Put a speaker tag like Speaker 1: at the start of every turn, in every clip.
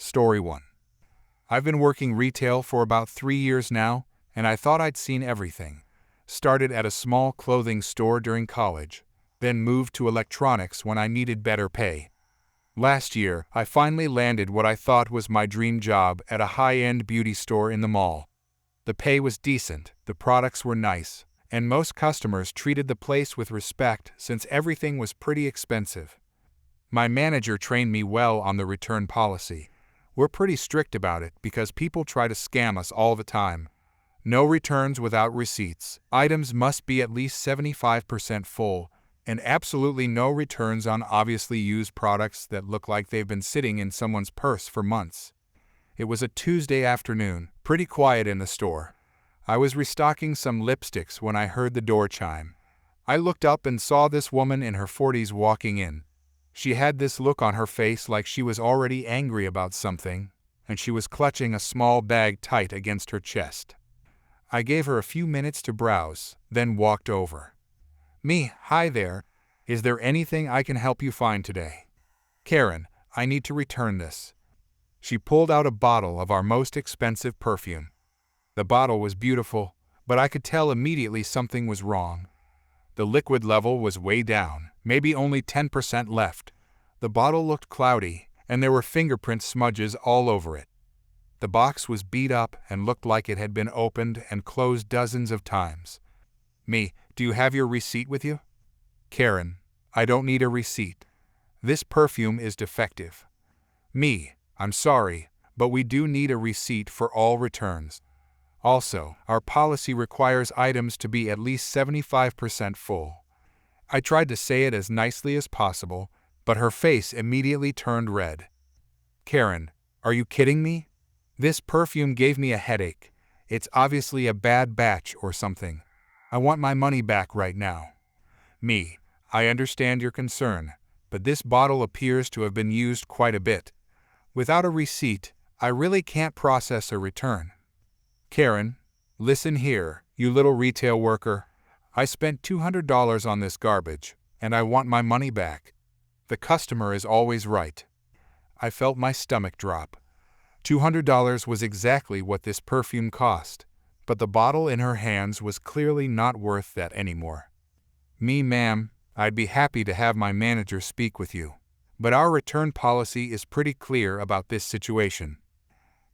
Speaker 1: Story 1. I've been working retail for about 3 years now, and I thought I'd seen everything. Started at a small clothing store during college, then moved to electronics when I needed better pay. Last year, I finally landed what I thought was my dream job at a high-end beauty store in the mall. The pay was decent, the products were nice, and most customers treated the place with respect since everything was pretty expensive. My manager trained me well on the return policy. We're pretty strict about it because people try to scam us all the time. No returns without receipts. Items must be at least 75% full, and absolutely no returns on obviously used products that look like they've been sitting in someone's purse for months. It was a Tuesday afternoon, pretty quiet in the store. I was restocking some lipsticks when I heard the door chime. I looked up and saw this woman in her 40s walking in. She had this look on her face like she was already angry about something, and she was clutching a small bag tight against her chest. I gave her a few minutes to browse, then walked over. Hi there. Is there anything I can help you find today? Karen, I need to return this. She pulled out a bottle of our most expensive perfume. The bottle was beautiful, but I could tell immediately something was wrong. The liquid level was way down, maybe only 10% left. The bottle looked cloudy, and there were fingerprint smudges all over it. The box was beat up and looked like it had been opened and closed dozens of times. Do you have your receipt with you? Karen, I don't need a receipt. This perfume is defective. I'm sorry, but we do need a receipt for all returns. Also, our policy requires items to be at least 75% full. I tried to say it as nicely as possible, but her face immediately turned red. Karen, are you kidding me? This perfume gave me a headache. It's obviously a bad batch or something. I want my money back right now. I understand your concern, but this bottle appears to have been used quite a bit. Without a receipt, I really can't process a return. Karen, listen here, you little retail worker. I spent $200 on this garbage, and I want my money back. The customer is always right. I felt my stomach drop. $200 was exactly what this perfume cost, but the bottle in her hands was clearly not worth that anymore. Ma'am, I'd be happy to have my manager speak with you, but our return policy is pretty clear about this situation.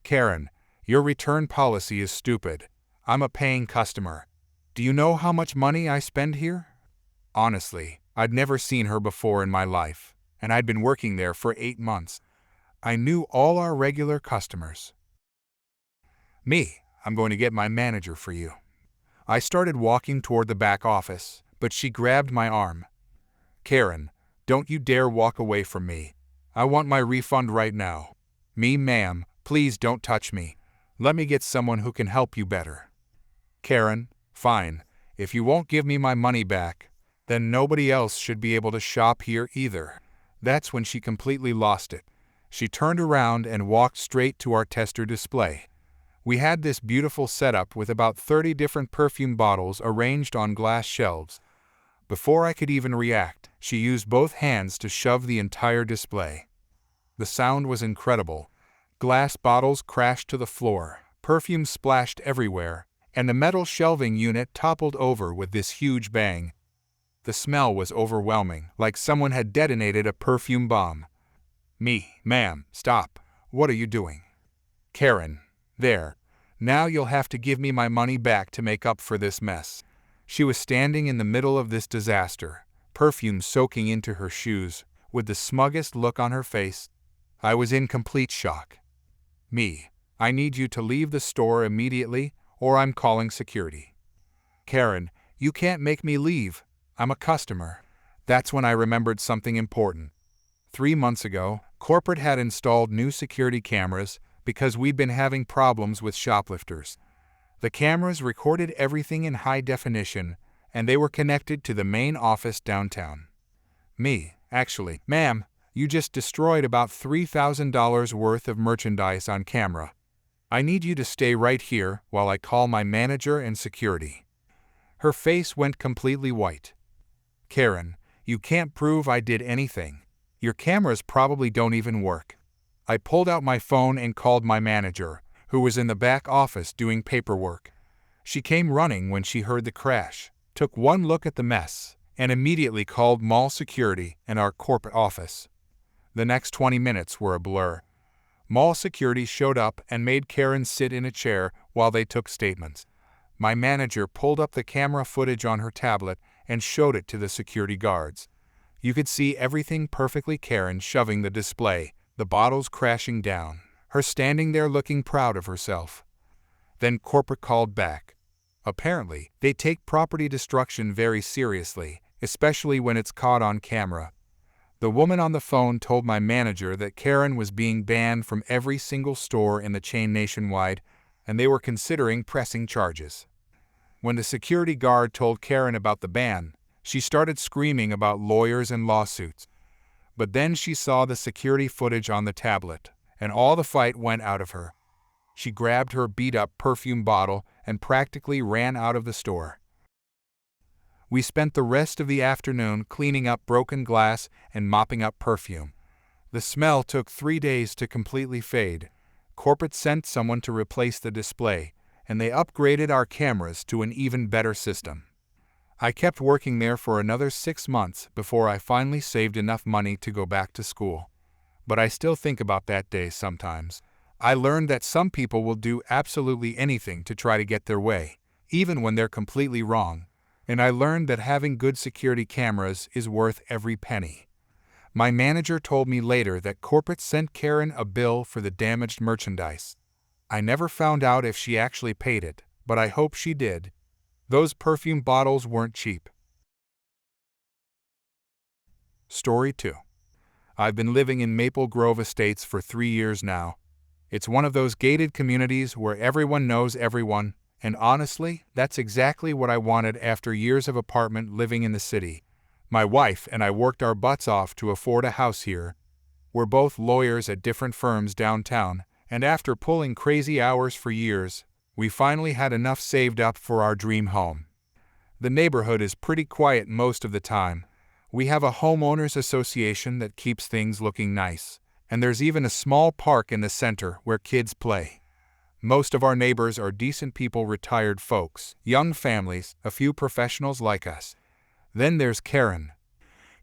Speaker 1: Karen, your return policy is stupid. I'm a paying customer. Do you know how much money I spend here? Honestly, I'd never seen her before in my life, and I'd been working there for 8 months. I knew all our regular customers. I'm going to get my manager for you. I started walking toward the back office, but she grabbed my arm. Karen, don't you dare walk away from me. I want my refund right now. Ma'am, please don't touch me. Let me get someone who can help you better. Karen, fine. If you won't give me my money back, then nobody else should be able to shop here either. That's when she completely lost it. She turned around and walked straight to our tester display. We had this beautiful setup with about 30 different perfume bottles arranged on glass shelves. Before I could even react, she used both hands to shove the entire display. The sound was incredible. Glass bottles crashed to the floor, perfume splashed everywhere, and the metal shelving unit toppled over with this huge bang. The smell was overwhelming, like someone had detonated a perfume bomb. Ma'am, stop. What are you doing? Karen, there. Now you'll have to give me my money back to make up for this mess. She was standing in the middle of this disaster, perfume soaking into her shoes, with the smuggest look on her face. I was in complete shock. I need you to leave the store immediately, or I'm calling security. Karen, you can't make me leave. I'm a customer. That's when I remembered something important. 3 months ago, corporate had installed new security cameras because we'd been having problems with shoplifters. The cameras recorded everything in high definition, and they were connected to the main office downtown. Ma'am, you just destroyed about $3,000 worth of merchandise on camera. I need you to stay right here while I call my manager and security. Her face went completely white. Karen, you can't prove I did anything. Your cameras probably don't even work. I pulled out my phone and called my manager, who was in the back office doing paperwork. She came running when she heard the crash, took one look at the mess, and immediately called mall security and our corporate office. The next 20 minutes were a blur. Mall security showed up and made Karen sit in a chair while they took statements. My manager pulled up the camera footage on her tablet and showed it to the security guards. You could see everything perfectly: Karen shoving the display, the bottles crashing down, her standing there looking proud of herself. Then corporate called back. Apparently, they take property destruction very seriously, especially when it's caught on camera. The woman on the phone told my manager that Karen was being banned from every single store in the chain nationwide, and they were considering pressing charges. When the security guard told Karen about the ban, she started screaming about lawyers and lawsuits. But then she saw the security footage on the tablet, and all the fight went out of her. She grabbed her beat-up perfume bottle and practically ran out of the store. We spent the rest of the afternoon cleaning up broken glass and mopping up perfume. The smell took 3 days to completely fade. Corporate sent someone to replace the display, and they upgraded our cameras to an even better system. I kept working there for another 6 months before I finally saved enough money to go back to school. But I still think about that day sometimes. I learned that some people will do absolutely anything to try to get their way, even when they're completely wrong. And I learned that having good security cameras is worth every penny. My manager told me later that corporate sent Karen a bill for the damaged merchandise. I never found out if she actually paid it, but I hope she did. Those perfume bottles weren't cheap. Story 2. I've been living in Maple Grove Estates for 3 years now. It's one of those gated communities where everyone knows everyone. And honestly, that's exactly what I wanted after years of apartment living in the city. My wife and I worked our butts off to afford a house here. We're both lawyers at different firms downtown, and after pulling crazy hours for years, we finally had enough saved up for our dream home. The neighborhood is pretty quiet most of the time. We have a homeowners association that keeps things looking nice, and there's even a small park in the center where kids play. Most of our neighbors are decent people, retired folks, young families, a few professionals like us. Then there's Karen.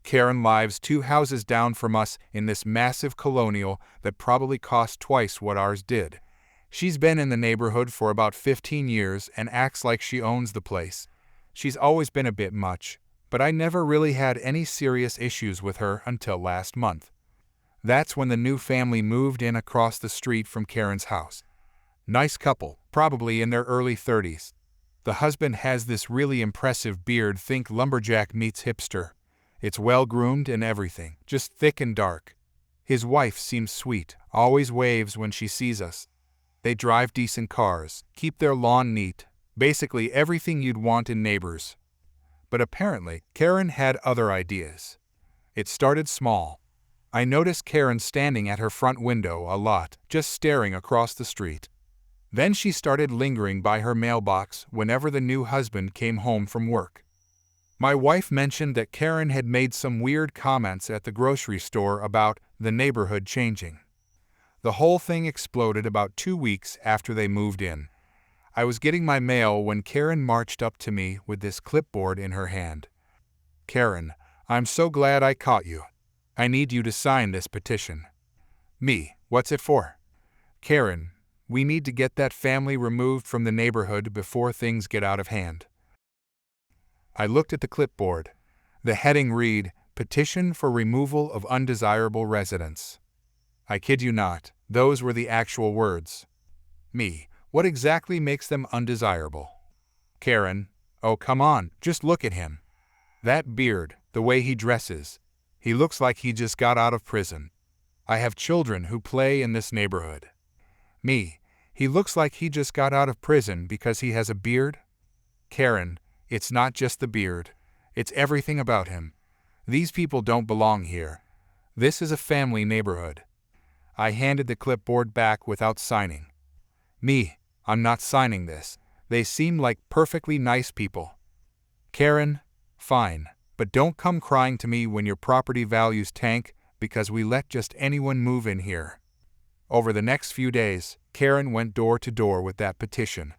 Speaker 1: Karen lives 2 houses down from us in this massive colonial that probably cost twice what ours did. She's been in the neighborhood for about 15 years and acts like she owns the place. She's always been a bit much, but I never really had any serious issues with her until last month. That's when the new family moved in across the street from Karen's house. Nice couple, probably in their early 30s. The husband has this really impressive beard, think lumberjack meets hipster. It's well-groomed and everything, just thick and dark. His wife seems sweet, always waves when she sees us. They drive decent cars, keep their lawn neat, basically everything you'd want in neighbors. But apparently, Karen had other ideas. It started small. I noticed Karen standing at her front window a lot, just staring across the street. Then she started lingering by her mailbox whenever the new husband came home from work. My wife mentioned that Karen had made some weird comments at the grocery store about the neighborhood changing. The whole thing exploded about 2 weeks after they moved in. I was getting my mail when Karen marched up to me with this clipboard in her hand. "Karen, I'm so glad I caught you. I need you to sign this petition." Me, what's it for? Karen, we need to get that family removed from the neighborhood before things get out of hand. I looked at the clipboard. The heading read, "Petition for Removal of Undesirable Residents." I kid you not, those were the actual words. Me, what exactly makes them undesirable? Karen, oh come on, just look at him. That beard, the way he dresses. He looks like he just got out of prison. I have children who play in this neighborhood. Me, he looks like he just got out of prison because he has a beard? Karen, it's not just the beard. It's everything about him. These people don't belong here. This is a family neighborhood. I handed the clipboard back without signing. Me, I'm not signing this. They seem like perfectly nice people. Karen, fine, but don't come crying to me when your property values tank because we let just anyone move in here. Over the next few days, Karen went door to door with that petition.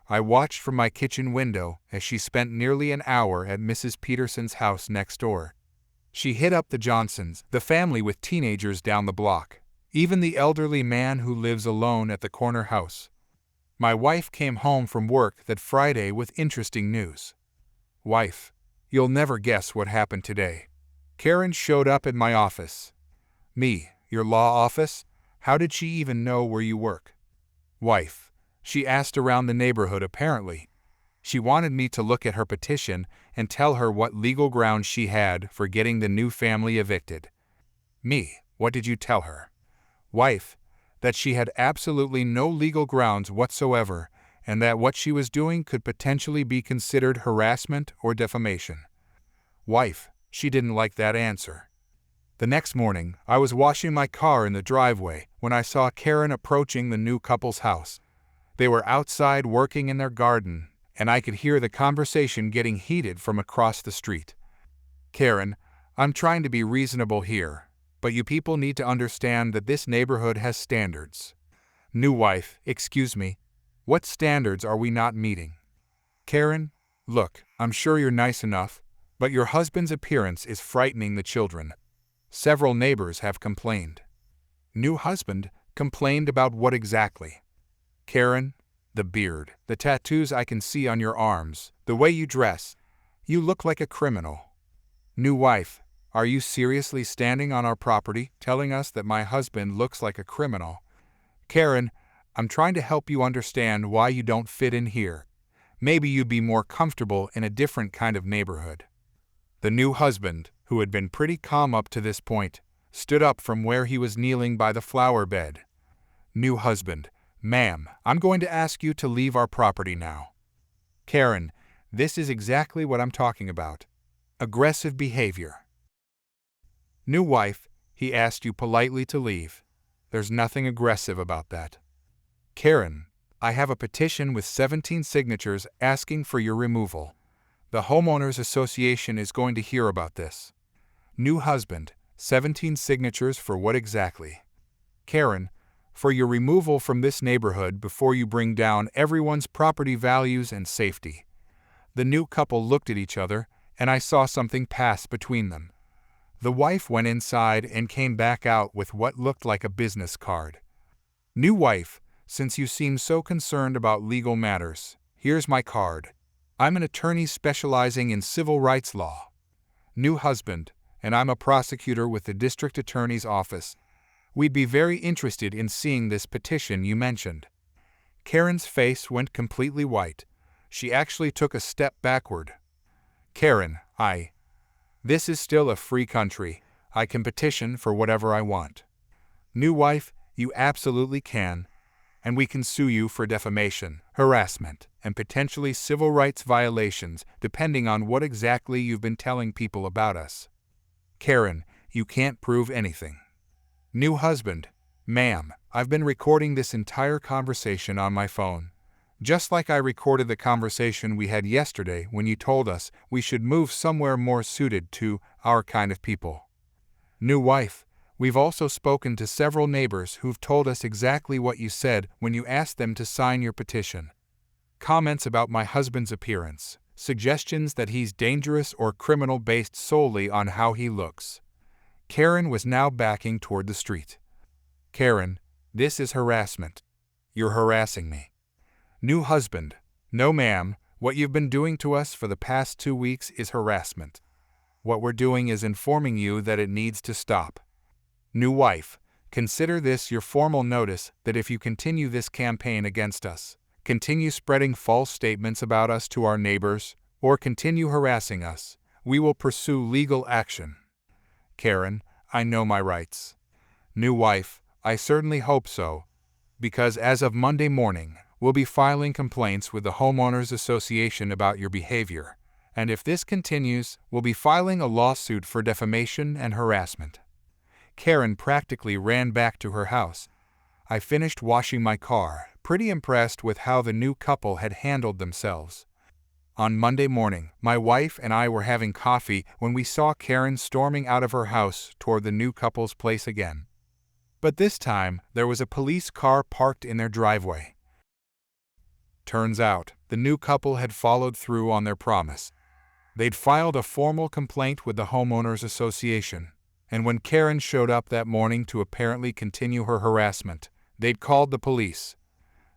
Speaker 1: I watched from my kitchen window as she spent nearly an hour at Mrs. Peterson's house next door. She hit up the Johnsons, the family with teenagers down the block, even the elderly man who lives alone at the corner house. My wife came home from work that Friday with interesting news. Wife, you'll never guess what happened today. Karen showed up at my office. Me, your law office? How did she even know where you work? Wife, she asked around the neighborhood apparently. She wanted me to look at her petition and tell her what legal grounds she had for getting the new family evicted. Me, what did you tell her? Wife, that she had absolutely no legal grounds whatsoever and that what she was doing could potentially be considered harassment or defamation. Wife, she didn't like that answer. The next morning, I was washing my car in the driveway when I saw Karen approaching the new couple's house. They were outside working in their garden, and I could hear the conversation getting heated from across the street. Karen, I'm trying to be reasonable here, but you people need to understand that this neighborhood has standards. New wife, excuse me, what standards are we not meeting? Karen, look, I'm sure you're nice enough, but your husband's appearance is frightening the children. Several neighbors have complained. New husband complained about what exactly? Karen, the beard, the tattoos I can see on your arms, the way you dress. You look like a criminal. New wife, are you seriously standing on our property telling us that my husband looks like a criminal? Karen, I'm trying to help you understand why you don't fit in here. Maybe you'd be more comfortable in a different kind of neighborhood. The new husband, who had been pretty calm up to this point, stood up from where he was kneeling by the flower bed. New husband, ma'am, I'm going to ask you to leave our property now. Karen, this is exactly what I'm talking about. Aggressive behavior. New wife, he asked you politely to leave. There's nothing aggressive about that. Karen, I have a petition with 17 signatures asking for your removal. The Homeowners Association is going to hear about this. New husband, 17 signatures for what exactly? Karen, for your removal from this neighborhood before you bring down everyone's property values and safety. The new couple looked at each other, and I saw something pass between them. The wife went inside and came back out with what looked like a business card. New wife, since you seem so concerned about legal matters, here's my card. I'm an attorney specializing in civil rights law. New husband, and I'm a prosecutor with the district attorney's office. We'd be very interested in seeing this petition you mentioned. Karen's face went completely white. She actually took a step backward. Karen, this is still a free country. I can petition for whatever I want. New wife, you absolutely can. And we can sue you for defamation, harassment, and potentially civil rights violations depending on what exactly you've been telling people about us. Karen, you can't prove anything. New husband, ma'am, I've been recording this entire conversation on my phone. Just like I recorded the conversation we had yesterday when you told us we should move somewhere more suited to our kind of people. New wife, we've also spoken to several neighbors who've told us exactly what you said when you asked them to sign your petition. Comments about my husband's appearance, suggestions that he's dangerous or criminal based solely on how he looks. Karen was now backing toward the street. Karen, this is harassment. You're harassing me. New husband, no ma'am, what you've been doing to us for the past 2 weeks is harassment. What we're doing is informing you that it needs to stop. New wife, consider this your formal notice that if you continue this campaign against us, continue spreading false statements about us to our neighbors, or continue harassing us, we will pursue legal action. Karen, I know my rights. New wife, I certainly hope so, because as of Monday morning, we'll be filing complaints with the Homeowners Association about your behavior, and if this continues, we'll be filing a lawsuit for defamation and harassment. Karen practically ran back to her house. I finished washing my car, pretty impressed with how the new couple had handled themselves. On Monday morning, my wife and I were having coffee when we saw Karen storming out of her house toward the new couple's place again. But this time, there was a police car parked in their driveway. Turns out, the new couple had followed through on their promise. They'd filed a formal complaint with the homeowners association, and when Karen showed up that morning to apparently continue her harassment, they'd called the police.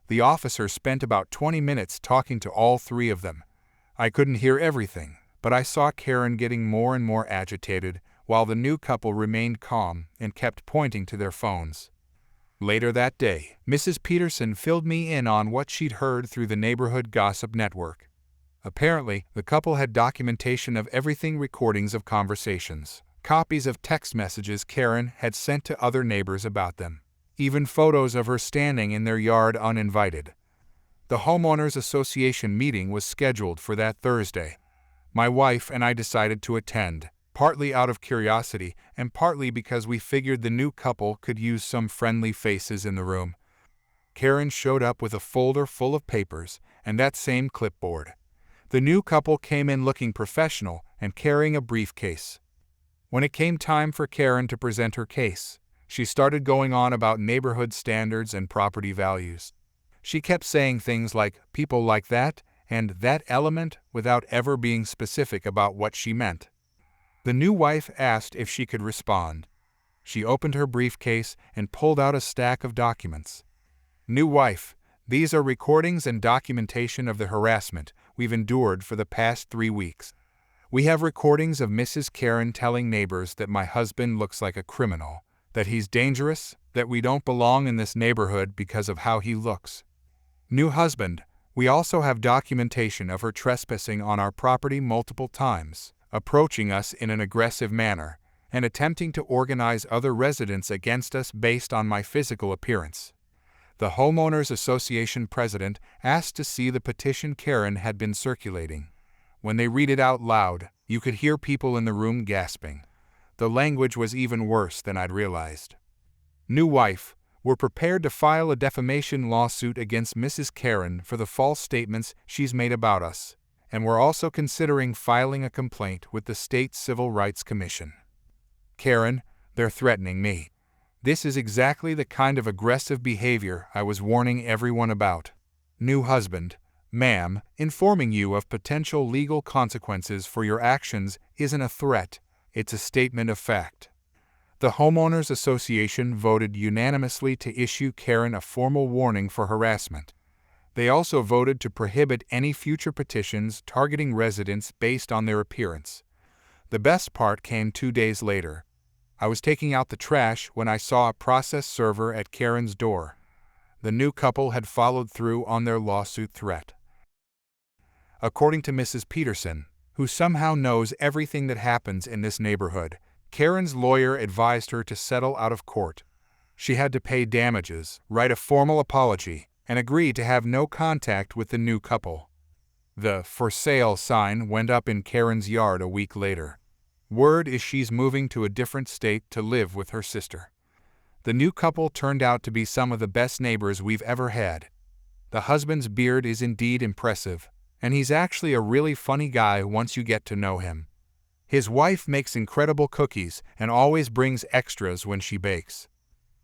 Speaker 1: The officer spent about 20 minutes talking to all three of them. I couldn't hear everything, but I saw Karen getting more and more agitated, while the new couple remained calm and kept pointing to their phones. Later that day, Mrs. Peterson filled me in on what she'd heard through the neighborhood gossip network. Apparently, the couple had documentation of everything, recordings of conversations, copies of text messages Karen had sent to other neighbors about them, even photos of her standing in their yard uninvited. The homeowners association meeting was scheduled for that Thursday. My wife and I decided to attend, partly out of curiosity and partly because we figured the new couple could use some friendly faces in the room. Karen showed up with a folder full of papers and that same clipboard. The new couple came in looking professional and carrying a briefcase. When it came time for Karen to present her case, she started going on about neighborhood standards and property values. She kept saying things like "people like that" and "that element" without ever being specific about what she meant. The new wife asked if she could respond. She opened her briefcase and pulled out a stack of documents. "New wife, these are recordings and documentation of the harassment we've endured for the past 3 weeks. We have recordings of Mrs. Karen telling neighbors that my husband looks like a criminal, that he's dangerous, that we don't belong in this neighborhood because of how he looks. New husband, we also have documentation of her trespassing on our property multiple times, approaching us in an aggressive manner, and attempting to organize other residents against us based on my physical appearance." The homeowners association president asked to see the petition Karen had been circulating. When they read it out loud, you could hear people in the room gasping. The language was even worse than I'd realized. "New wife, we're prepared to file a defamation lawsuit against Mrs. Karen for the false statements she's made about us, and we're also considering filing a complaint with the State Civil Rights Commission." "Karen, they're threatening me. This is exactly the kind of aggressive behavior I was warning everyone about." "New husband, ma'am, informing you of potential legal consequences for your actions isn't a threat, it's a statement of fact." The homeowners association voted unanimously to issue Karen a formal warning for harassment. They also voted to prohibit any future petitions targeting residents based on their appearance. The best part came 2 days later. I was taking out the trash when I saw a process server at Karen's door. The new couple had followed through on their lawsuit threat. According to Mrs. Peterson, who somehow knows everything that happens in this neighborhood, Karen's lawyer advised her to settle out of court. She had to pay damages, write a formal apology, and agree to have no contact with the new couple. The "for sale" sign went up in Karen's yard a week later. Word is she's moving to a different state to live with her sister. The new couple turned out to be some of the best neighbors we've ever had. The husband's beard is indeed impressive, and he's actually a really funny guy once you get to know him. His wife makes incredible cookies and always brings extras when she bakes.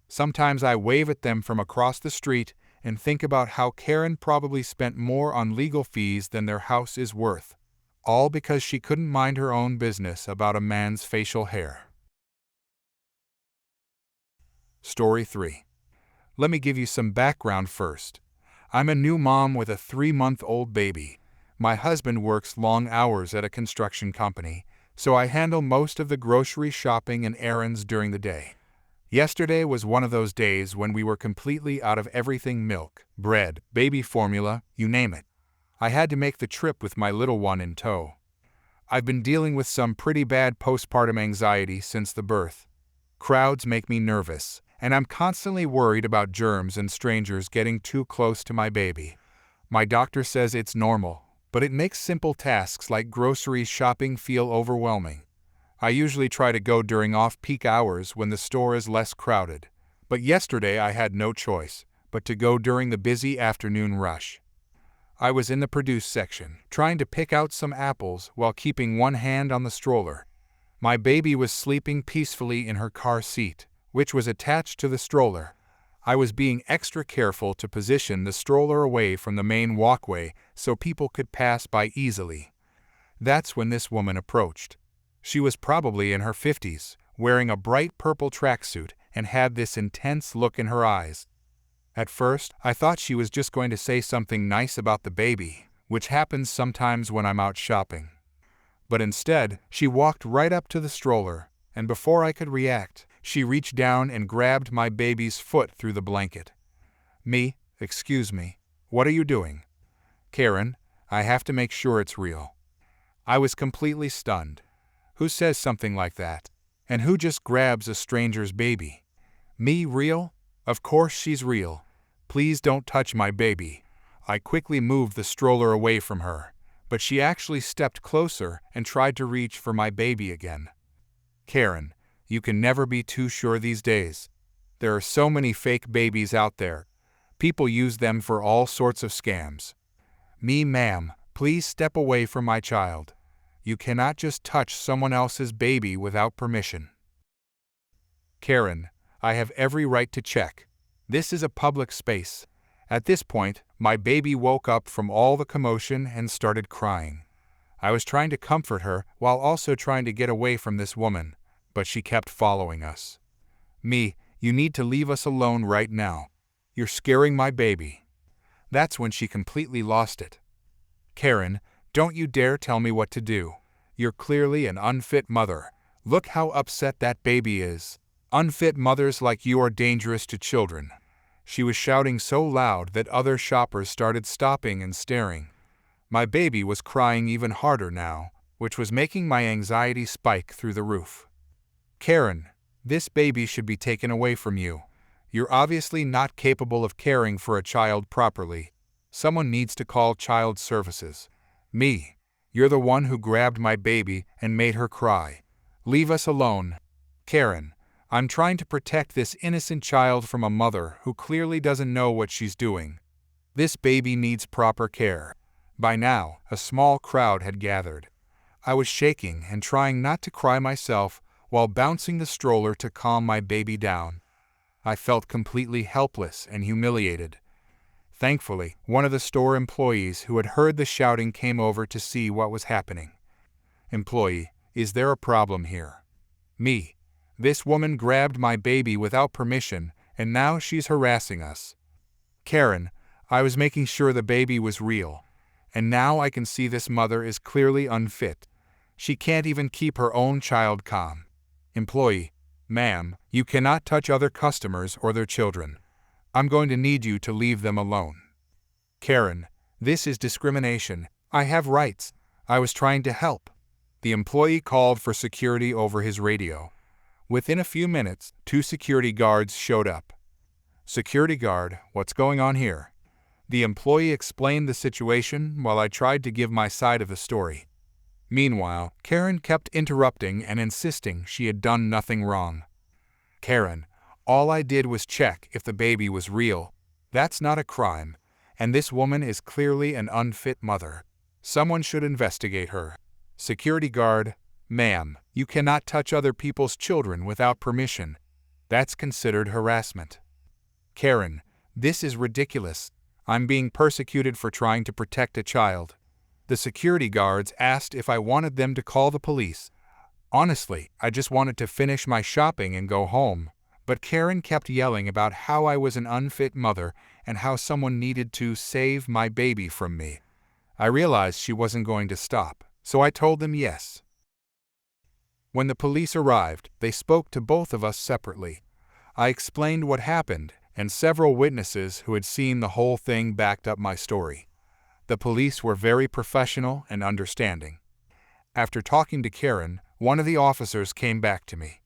Speaker 1: Sometimes I wave at them from across the street and think about how Karen probably spent more on legal fees than their house is worth, all because she couldn't mind her own business about a man's facial hair. Story 3. Let me give you some background first. I'm a new mom with a 3-month-old baby. My husband works long hours at a construction company, so I handle most of the grocery shopping and errands during the day. Yesterday was one of those days when we were completely out of everything: milk, bread, baby formula, you name it. I had to make the trip with my little one in tow. I've been dealing with some pretty bad postpartum anxiety since the birth. Crowds make me nervous, and I'm constantly worried about germs and strangers getting too close to my baby. My doctor says it's normal, but it makes simple tasks like grocery shopping feel overwhelming. I usually try to go during off-peak hours when the store is less crowded, but yesterday I had no choice but to go during the busy afternoon rush. I was in the produce section, trying to pick out some apples while keeping one hand on the stroller. My baby was sleeping peacefully in her car seat, which was attached to the stroller. I was being extra careful to position the stroller away from the main walkway so people could pass by easily. That's when this woman approached. She was probably in her 50s, wearing a bright purple tracksuit and had this intense look in her eyes. At first, I thought she was just going to say something nice about the baby, which happens sometimes when I'm out shopping. But instead, she walked right up to the stroller, and before I could react, she reached down and grabbed my baby's foot through the blanket. Excuse me, what are you doing? Karen, I have to make sure it's real. I was completely stunned. Who says something like that? And who just grabs a stranger's baby? Real? Of course she's real. Please don't touch my baby. I quickly moved the stroller away from her, but she actually stepped closer and tried to reach for my baby again. Karen, you can never be too sure these days. There are so many fake babies out there. People use them for all sorts of scams. Ma'am, please step away from my child. You cannot just touch someone else's baby without permission. Karen, I have every right to check. This is a public space. At this point, my baby woke up from all the commotion and started crying. I was trying to comfort her while also trying to get away from this woman, but she kept following us. You need to leave us alone right now. You're scaring my baby. That's when she completely lost it. Karen, don't you dare tell me what to do. You're clearly an unfit mother. Look how upset that baby is. Unfit mothers like you are dangerous to children. She was shouting so loud that other shoppers started stopping and staring. My baby was crying even harder now, which was making my anxiety spike through the roof. Karen, this baby should be taken away from you. You're obviously not capable of caring for a child properly. Someone needs to call child services. You're the one who grabbed my baby and made her cry. Leave us alone. Karen, I'm trying to protect this innocent child from a mother who clearly doesn't know what she's doing. This baby needs proper care. By now, a small crowd had gathered. I was shaking and trying not to cry myself while bouncing the stroller to calm my baby down. I felt completely helpless and humiliated. Thankfully, one of the store employees who had heard the shouting came over to see what was happening. Employee, is there a problem here? This woman grabbed my baby without permission, and now she's harassing us. Karen, I was making sure the baby was real, and now I can see this mother is clearly unfit. She can't even keep her own child calm. Employee, ma'am, you cannot touch other customers or their children. I'm going to need you to leave them alone. Karen, this is discrimination. I have rights. I was trying to help. The employee called for security over his radio. Within a few minutes, 2 security guards showed up. Security guard, what's going on here? The employee explained the situation while I tried to give my side of the story. Meanwhile, Karen kept interrupting and insisting she had done nothing wrong. Karen, all I did was check if the baby was real. That's not a crime, and this woman is clearly an unfit mother. Someone should investigate her. Security guard, ma'am, you cannot touch other people's children without permission. That's considered harassment. Karen, this is ridiculous. I'm being persecuted for trying to protect a child. The security guards asked if I wanted them to call the police. Honestly, I just wanted to finish my shopping and go home. But Karen kept yelling about how I was an unfit mother and how someone needed to save my baby from me. I realized she wasn't going to stop, so I told them yes. When the police arrived, they spoke to both of us separately. I explained what happened, and several witnesses who had seen the whole thing backed up my story. The police were very professional and understanding. After talking to Karen, one of the officers came back to me.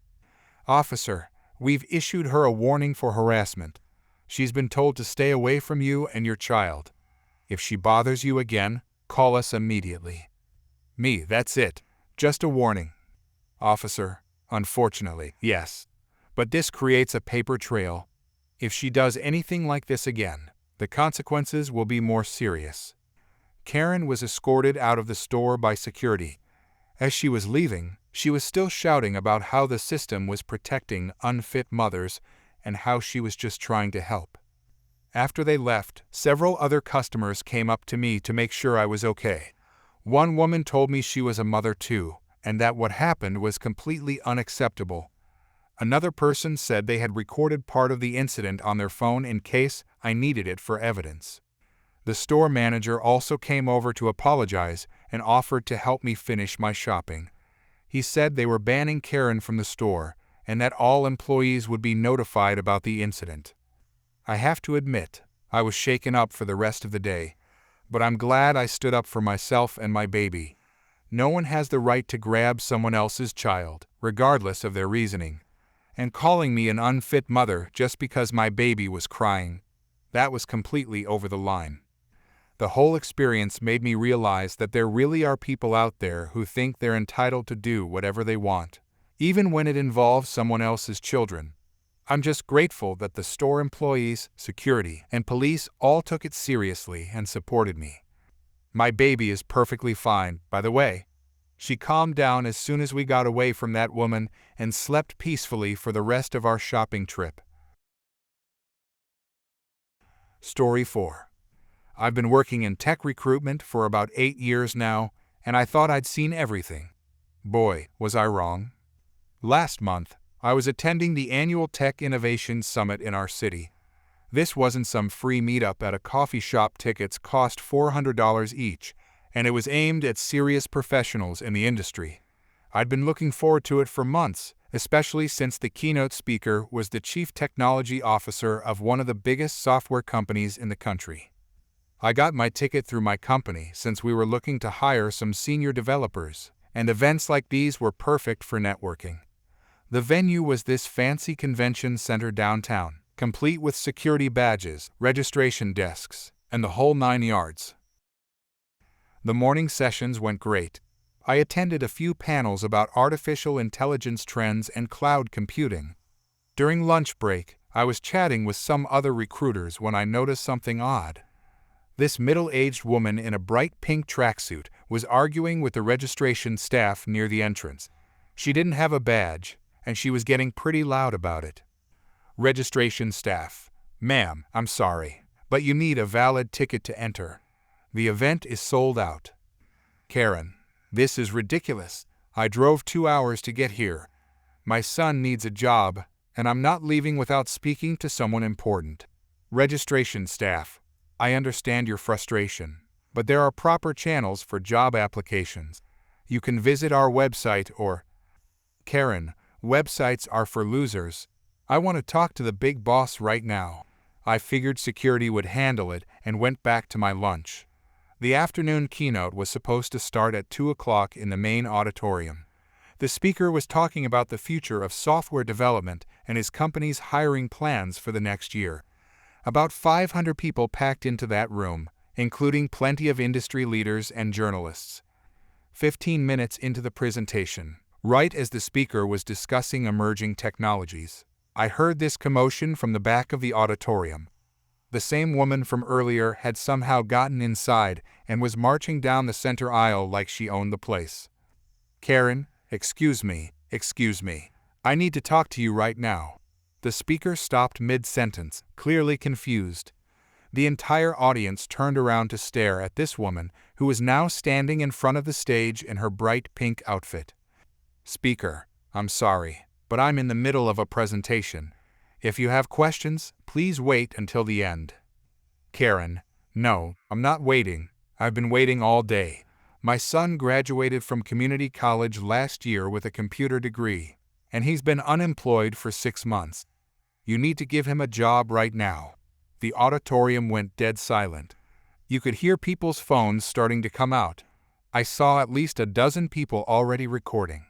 Speaker 1: Officer, we've issued her a warning for harassment. She's been told to stay away from you and your child. If she bothers you again, call us immediately. That's it. Just a warning. Officer, unfortunately, yes. But this creates a paper trail. If she does anything like this again, the consequences will be more serious. Karen was escorted out of the store by security. As she was leaving, She was still shouting about how the system was protecting unfit mothers and how she was just trying to help. After they left, several other customers came up to me to make sure I was okay. One woman told me she was a mother too, and that what happened was completely unacceptable. Another person said they had recorded part of the incident on their phone in case I needed it for evidence. The store manager also came over to apologize and offered to help me finish my shopping. He said they were banning Karen from the store and that all employees would be notified about the incident. I have to admit, I was shaken up for the rest of the day, but I'm glad I stood up for myself and my baby. No one has the right to grab someone else's child, regardless of their reasoning. And calling me an unfit mother just because my baby was crying, that was completely over the line. The whole experience made me realize that there really are people out there who think they're entitled to do whatever they want, even when it involves someone else's children. I'm just grateful that the store employees, security, and police all took it seriously and supported me. My baby is perfectly fine, by the way. She calmed down as soon as we got away from that woman and slept peacefully for the rest of our shopping trip. Story 4. I've been working in tech recruitment for about 8 years now, and I thought I'd seen everything. Boy, was I wrong. Last month, I was attending the annual Tech Innovation Summit in our city. This wasn't some free meetup at a coffee shop. Tickets cost $400 each, and it was aimed at serious professionals in the industry. I'd been looking forward to it for months, especially since the keynote speaker was the chief technology officer of one of the biggest software companies in the country. I got my ticket through my company since we were looking to hire some senior developers, and events like these were perfect for networking. The venue was this fancy convention center downtown, complete with security badges, registration desks, and the whole 9 yards. The morning sessions went great. I attended a few panels about artificial intelligence trends and cloud computing. During lunch break, I was chatting with some other recruiters when I noticed something odd. This middle-aged woman in a bright pink tracksuit was arguing with the registration staff near the entrance. She didn't have a badge, and she was getting pretty loud about it. Registration staff: "Ma'am, I'm sorry, but you need a valid ticket to enter. The event is sold out." Karen: "This is ridiculous. I drove 2 hours to get here. My son needs a job, and I'm not leaving without speaking to someone important." Registration staff: "I understand your frustration, but there are proper channels for job applications. You can visit our website or..." Karen: "Websites are for losers. I want to talk to the big boss right now." I figured security would handle it and went back to my lunch. The afternoon keynote was supposed to start at 2 o'clock in the main auditorium. The speaker was talking about the future of software development and his company's hiring plans for the next year. About 500 people packed into that room, including plenty of industry leaders and journalists. 15 minutes into the presentation, right as the speaker was discussing emerging technologies, I heard this commotion from the back of the auditorium. The same woman from earlier had somehow gotten inside and was marching down the center aisle like she owned the place. "Karen, excuse me. I need to talk to you right now." The speaker stopped mid-sentence, clearly confused. The entire audience turned around to stare at this woman, who was now standing in front of the stage in her bright pink outfit. Speaker: "I'm sorry, but I'm in the middle of a presentation. If you have questions, please wait until the end." Karen: "No, I'm not waiting. I've been waiting all day. My son graduated from community college last year with a computer degree, and he's been unemployed for 6 months. You need to give him a job right now." The auditorium went dead silent. You could hear people's phones starting to come out. I saw at least a dozen people already recording.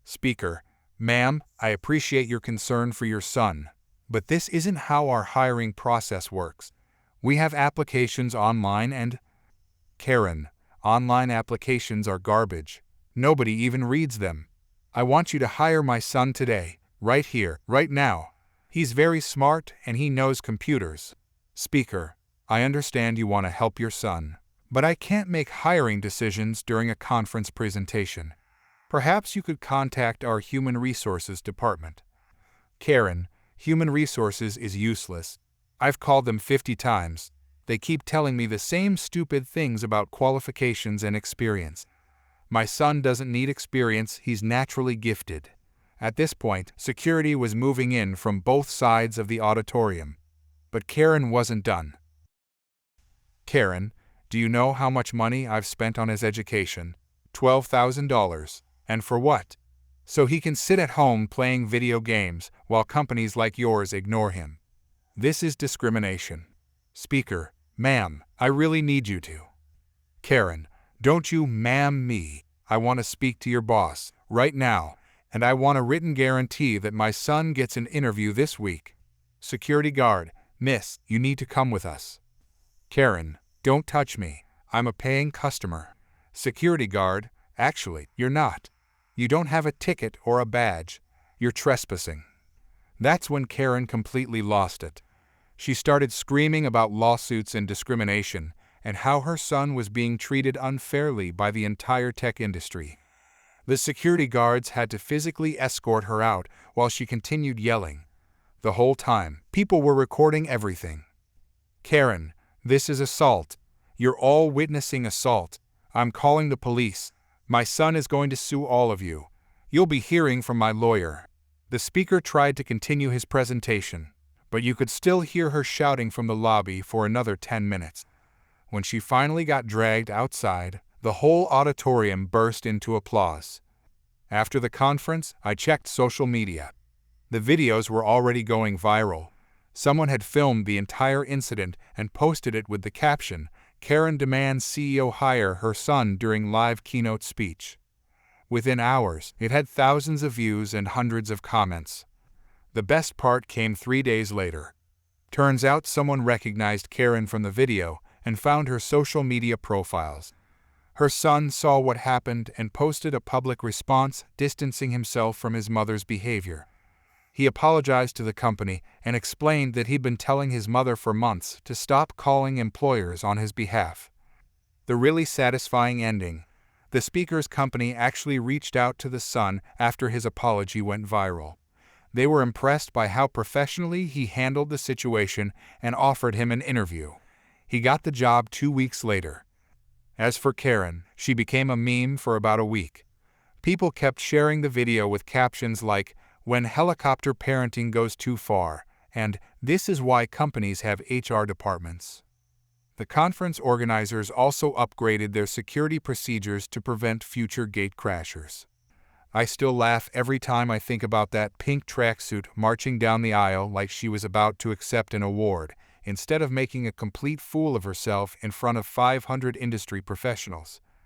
Speaker 1: Speaker: "Ma'am, I appreciate your concern for your son, but this isn't how our hiring process works. We have applications online and..." Karen: "Online applications are garbage. Nobody even reads them. I want you to hire my son today, right here, right now. He's very smart and he knows computers." Speaker: "I understand you want to help your son, but I can't make hiring decisions during a conference presentation. Perhaps you could contact our Human Resources department. Karen, human resources is useless. I've called them 50 times. They keep telling me the same stupid things about qualifications and experience. My son doesn't need experience, he's naturally gifted. At this point, security was moving in from both sides of the auditorium. But Karen wasn't done. Karen, do you know how much money I've spent on his education? $12,000. And for what? So he can sit at home playing video games while companies like yours ignore him. This is discrimination. Speaker, ma'am, I really need you to. Karen, don't you ma'am me. I want to speak to your boss, right now, and I want a written guarantee that my son gets an interview this week. Security guard, miss, you need to come with us. Karen, don't touch me. I'm a paying customer. Security guard, actually, you're not. You don't have a ticket or a badge. You're trespassing. That's when Karen completely lost it. She started screaming about lawsuits and discrimination and how her son was being treated unfairly by the entire tech industry. The security guards had to physically escort her out while she continued yelling. The whole time, people were recording everything. Karen, this is assault. You're all witnessing assault. I'm calling the police. My son is going to sue all of you. You'll be hearing from my lawyer. The speaker tried to continue his presentation, but you could still hear her shouting from the lobby for another 10 minutes. When she finally got dragged outside, the whole auditorium burst into applause. After the conference, I checked social media. The videos were already going viral. Someone had filmed the entire incident and posted it with the caption, "Karen demands CEO hire her son during live keynote speech." Within hours, it had thousands of views and hundreds of comments. The best part came 3 days later. Turns out someone recognized Karen from the video and found her social media profiles. Her son saw what happened and posted a public response distancing himself from his mother's behavior. He apologized to the company and explained that he'd been telling his mother for months to stop calling employers on his behalf. The really satisfying ending: the speaker's company actually reached out to the son after his apology went viral. They were impressed by how professionally he handled the situation and offered him an interview. He got the job 2 weeks later. As for Karen, she became a meme for about a week. People kept sharing the video with captions like, "When helicopter parenting goes too far," and "This is why companies have HR departments." The conference organizers also upgraded their security procedures to prevent future gatecrashers. I still laugh every time I think about that pink tracksuit marching down the aisle like she was about to accept an award, instead of making a complete fool of herself in front of 500 industry professionals.